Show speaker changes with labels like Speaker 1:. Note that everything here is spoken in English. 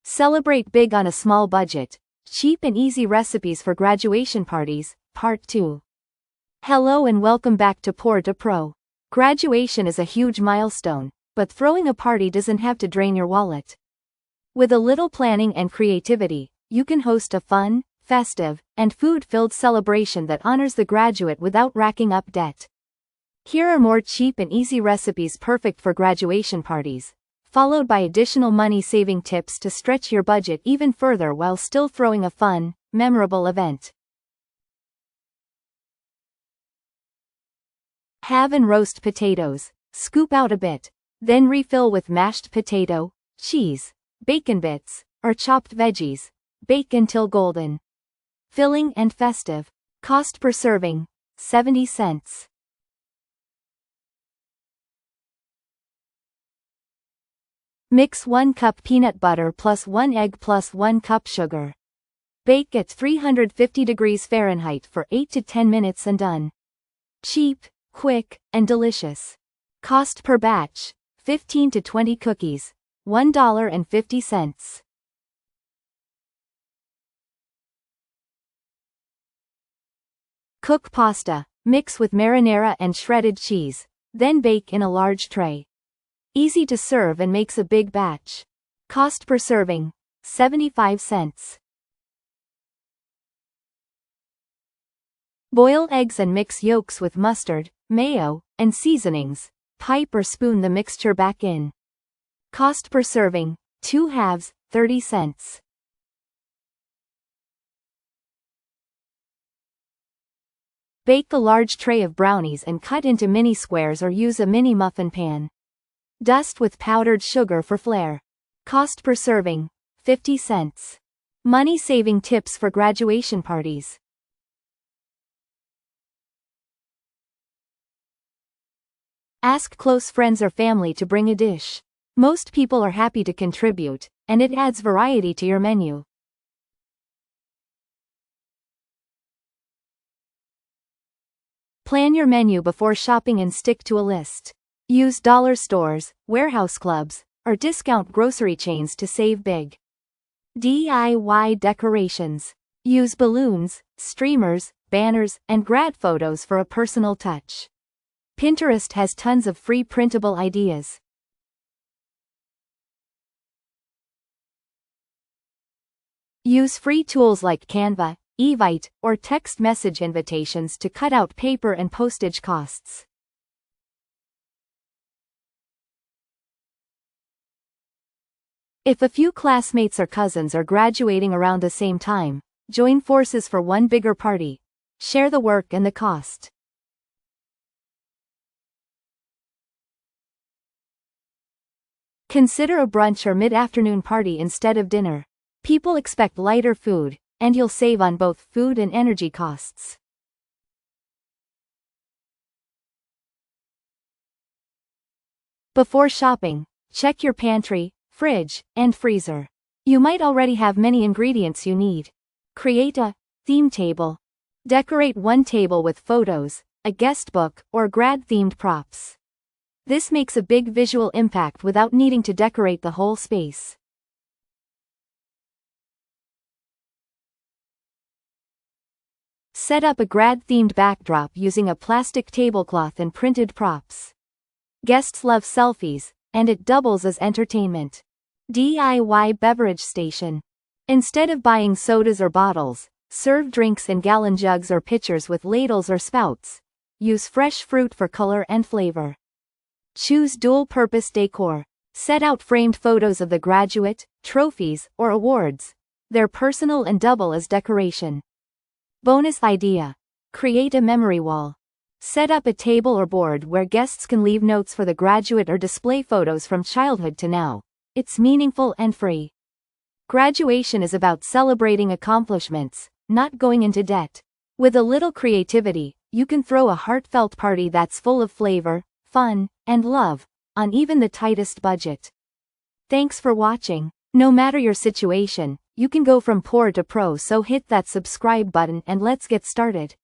Speaker 1: Celebrate big on a small budget. Cheap and easy recipes for graduation parties, Part 2. Hello and welcome back to Pour de Pro. Graduation is a huge milestone, but throwing a party doesn't have to drain your wallet. With a little planning and creativity, you can host a fun, festive, and food-filled celebration that honors the graduate without racking up debt. Here are more cheap and easy recipes perfect for graduation parties, followed by additional money-saving tips to stretch your budget even further while still throwing a fun, memorable event. Halve and roast potatoes. Scoop out a bit, then refill with mashed potato, cheese, bacon bits, or chopped veggies. Bake until golden. Filling and festive. Cost per serving, 70 cents. Mix 1 cup peanut butter plus 1 egg plus 1 cup sugar. Bake at 350 degrees Fahrenheit for 8 to 10 minutes and done. Cheap, quick, and delicious. Cost per batch, 15 to 20 cookies, $1.50. Cook pasta. Mix with marinara and shredded cheese, then bake in a large tray. Easy to serve and makes a big batch. Cost per serving, 75 cents. Boil eggs and mix yolks with mustard, mayo, and seasonings. Pipe or spoon the mixture back in. Cost per serving, 2 halves, 30 cents. Bake a large tray of brownies and cut into mini squares or use a mini muffin pan. Dust with powdered sugar for flair. Cost per serving, 50 cents. Money-saving tips for graduation parties. Ask close friends or family to bring a dish. Most people are happy to contribute, and it adds variety to your menu. Plan your menu before shopping and stick to a list. Use dollar stores, warehouse clubs, or discount grocery chains to save big. DIY decorations. Use balloons, streamers, banners, and grad photos for a personal touch. Pinterest has tons of free printable ideas. Use free tools like Canva, Evite, or text message invitations to cut out paper and postage costs. If a few classmates or cousins are graduating around the same time, join forces for one bigger party. Share the work and the cost. Consider a brunch or mid-afternoon party instead of dinner. People expect lighter food, and you'll save on both food and energy costs. Before shopping, check your pantry, fridge, and freezer. You might already have many ingredients you need. Create a theme table. Decorate one table with photos, a guest book, or grad-themed props. This makes a big visual impact without needing to decorate the whole space. Set up a grad-themed backdrop using a plastic tablecloth and printed props. Guests love selfies, and it doubles as entertainment. DIY beverage station. Instead of buying sodas or bottles, serve drinks in gallon jugs or pitchers with ladles or spouts. Use fresh fruit for color and flavor. Choose dual-purpose decor. Set out framed photos of the graduate, trophies, or awards. They're personal and double as decoration. Bonus idea. Create a memory wall. Set up a table or board where guests can leave notes for the graduate or display photos from childhood to now. It's meaningful and free. Graduation is about celebrating accomplishments, not going into debt. With a little creativity, you can throw a heartfelt party that's full of flavor, fun, and love, on even the tightest budget. Thanks for watching. No matter your situation, you can go from poor to pro, so hit that subscribe button and let's get started.